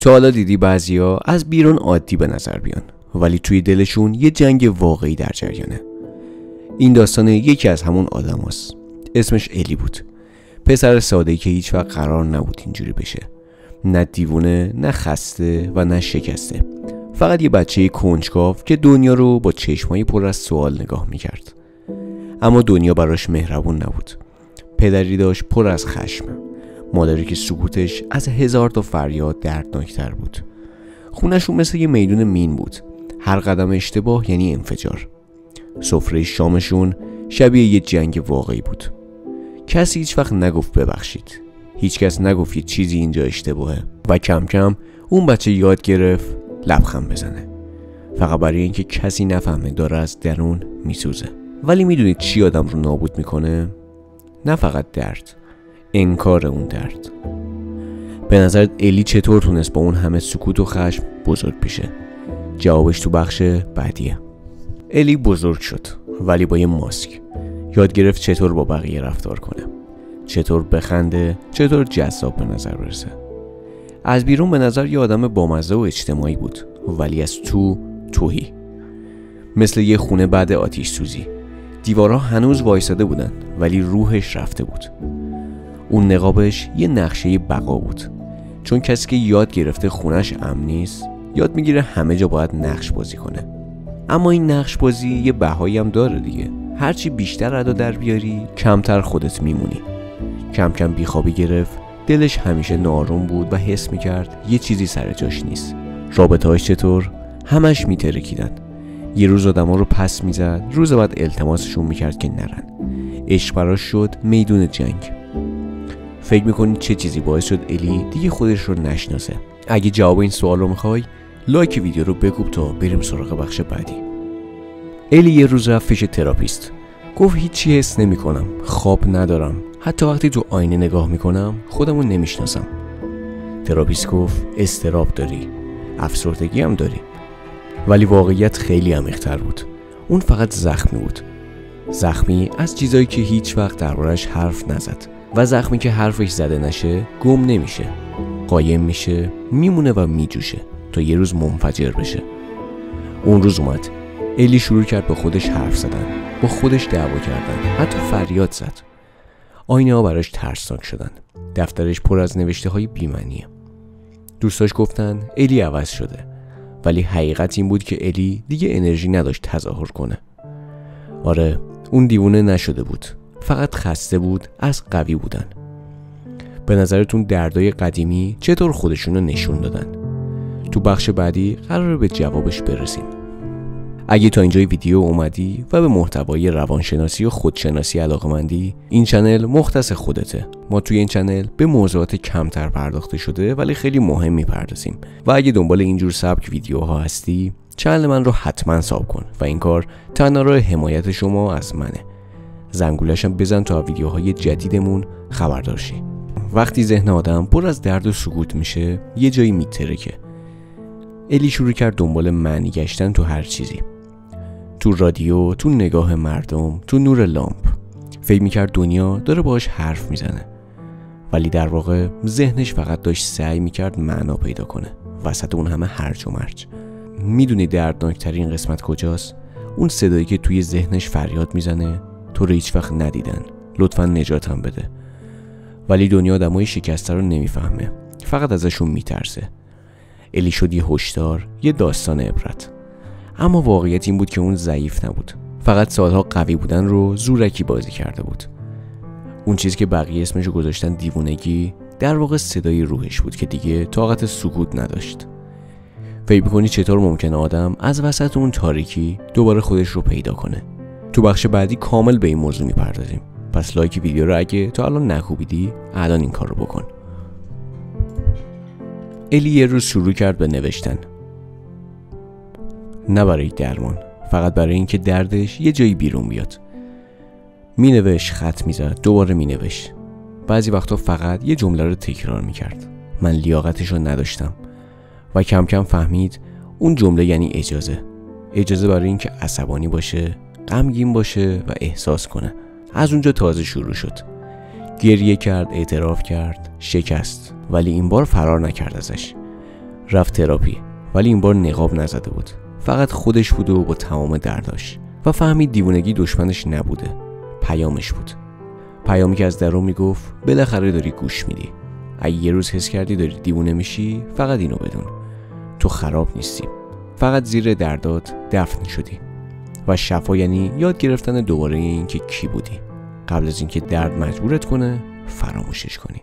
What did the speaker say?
تا حالا دیدی بعضیا از بیرون عادی به نظر بیان ولی توی دلشون یه جنگ واقعی در جریانه. این داستان یکی از همون آدماست. اسمش الی بود. پسر ساده‌ای که هیچ وقت قرار نبود اینجوری بشه. نه دیوونه، نه خسته و نه شکسته. فقط یه بچه کنجکاو که دنیا رو با چشمای پر از سوال نگاه میکرد. اما دنیا براش مهربون نبود. پدری داشت پر از خشم. مادری که سکوتش از 1000 تا فریاد دردناکتر بود. خونشون مثل یه میدون مین بود. هر قدم اشتباه یعنی انفجار. سفره شامشون شبیه یه جنگ واقعی بود. کسی هیچ وقت نگفت ببخشید. هیچ کس نگفت یه چیزی اینجا اشتباهه و کم کم اون بچه یاد گرفت لبخند بزنه. فقط برای اینکه کسی نفهمه داره از درون میسوزه. ولی میدونید چی آدم رو نابود میکنه؟ نه فقط درد، انکار اون درد. به نظرت الی چطور تونست با اون همه سکوت و خشم بزرگ بشه؟ جوابش تو بخش بعدیه. الی بزرگ شد ولی با یه ماسک. یاد گرفت چطور با بقیه رفتار کنه، چطور بخنده، چطور جذاب به نظر برسه. از بیرون به نظر یه آدم بامزه و اجتماعی بود ولی از توهی. مثل یه خونه بعد آتش سوزی. دیوارها هنوز وایساده بودن ولی روحش رفته بود. اون نقابش یه نقشه بقا بود. چون کسی که یاد گرفته خونش امن نیست، یاد میگیره همه جا باید نقش بازی کنه. اما این نقش بازی یه بهایی هم داره دیگه. هرچی بیشتر ادا در بیاری کمتر خودت میمونی. کم کم بیخوابی گرفت. دلش همیشه ناآروم بود و حس میکرد یه چیزی سر جاش نیست. رابطه‌هاش چطور؟ همش میترکیدن. یه روز آدما رو پس میزد، روز بعد التماسشون میکرد که نرن. عشق براش شد میدون جنگ. فکر میکنید چه چیزی باعث شد الی دیگه خودش رو نشناسه؟ اگه جواب این سوال رو میخوای لایک ویدیو رو بکوب تا بریم سراغ بخش بعدی. الی یه روز رفت پیش تراپیست. گفت هیچی حس نمیکنم، خواب ندارم، حتی وقتی تو آینه نگاه میکنم خودمو نمیشناسم. تراپیست گفت اضطراب داری، افسردگی هم داری. ولی واقعیت خیلی عمیق‌تر بود. اون فقط زخمی بود. زخمی از چیزایی که هیچ وقت دربارش حرف نزد و زخمی که حرفش زده نشه گم نمیشه، قایم میشه، میمونه و میجوشه تا یه روز منفجر بشه. اون روز اومد. الی شروع کرد با خودش حرف زدن، با خودش دعوا کردن، حتی فریاد زد. آینه ها براش ترسناک شدن. دفترش پر از نوشته های بی‌معنیه. دوستاش گفتن الی عوض شده، ولی حقیقت این بود که الی دیگه انرژی نداشت تظاهر کنه. آره، اون دیوونه نشده بود، فقط خسته بود از قوی بودن. به نظرتون دردای قدیمی چطور خودشونو نشون دادن؟ تو بخش بعدی قراره به جوابش برسیم. اگه تا اینجای ویدیو اومدی و به محتوای روانشناسی و خودشناسی علاقه‌مندی، این چنل مختص خودته. ما توی این چنل به موضوعات کمتر پرداخته شده ولی خیلی مهم میپردازیم و اگه دنبال اینجور سبک ویدیوها هستی، چنل من رو حتما ساب کن و این کار تنها راه حمایت شما از منه. زنگوله‌شم بزن تا ویدیوهای جدیدمون خبردار شی. وقتی ذهن آدم پر از درد و سکوت میشه، یه جایی میترکه. الی شروع کرد دنبال معنی گشتن تو هر چیزی. تو رادیو، تو نگاه مردم، تو نور لامپ. فکر میکرد دنیا داره باهاش حرف میزنه. ولی در واقع ذهنش فقط داشت سعی میکرد معنا پیدا کنه وسط اون همه هرج و مرج. میدونی دردناکترین قسمت کجاست؟ اون صدایی که توی ذهنش فریاد میزنه تو رو هیچ وقت ندیدن، لطفا نجاتم بده. ولی دنیا آدمای شکسته رو نمیفهمه، فقط ازشون میترسه. الی شد یه هشدار، یه داستان عبرت. اما واقعیت این بود که اون ضعیف نبود، فقط سالها قوی بودن رو زورکی بازی کرده بود. اون چیزی که بقیه اسمشو گذاشتن دیوونگی، در واقع صدای روحش بود که دیگه طاقت سکوت نداشت. فکر می‌کنی چطور ممکنه آدم از وسط اون تاریکی دوباره خودش رو پیدا کنه؟ تو بخش بعدی کامل به این موضوع میپردازیم. پس لایک ویدیو رو اگه تا الان نکوبیدی الان این کار رو بکن. الی یه روز شروع کرد به نوشتن. نه برای درمان، فقط برای اینکه دردش یه جایی بیرون بیاد. مینوشت، خط میزد، دوباره مینوشت. بعضی وقتا فقط یه جمله رو تکرار میکرد. من لیاقتش رو نداشتم و کم کم فهمید اون جمله یعنی اجازه برای اینکه عصبانی باشه، غمگین باشه و احساس کنه. از اونجا تازه شروع شد. گریه کرد، اعتراف کرد، شکست، ولی این بار فرار نکرد ازش. رفت تراپی، ولی این بار نقاب نزده بود. فقط خودش بود و با تمام درداش. و فهمید دیوونگی دشمنش نبوده، پیامش بود. پیامی که از درون میگفت بالاخره داری گوش میدی. اگه یه روز حس کردی داری دیوونه میشی، فقط اینو بدون، تو خراب نیستی، فقط زیر دردات دفن شدی. و شفا یعنی یاد گرفتن دوباره این که کی بودی، قبل از اینکه درد مجبورت کنه فراموشش کنی.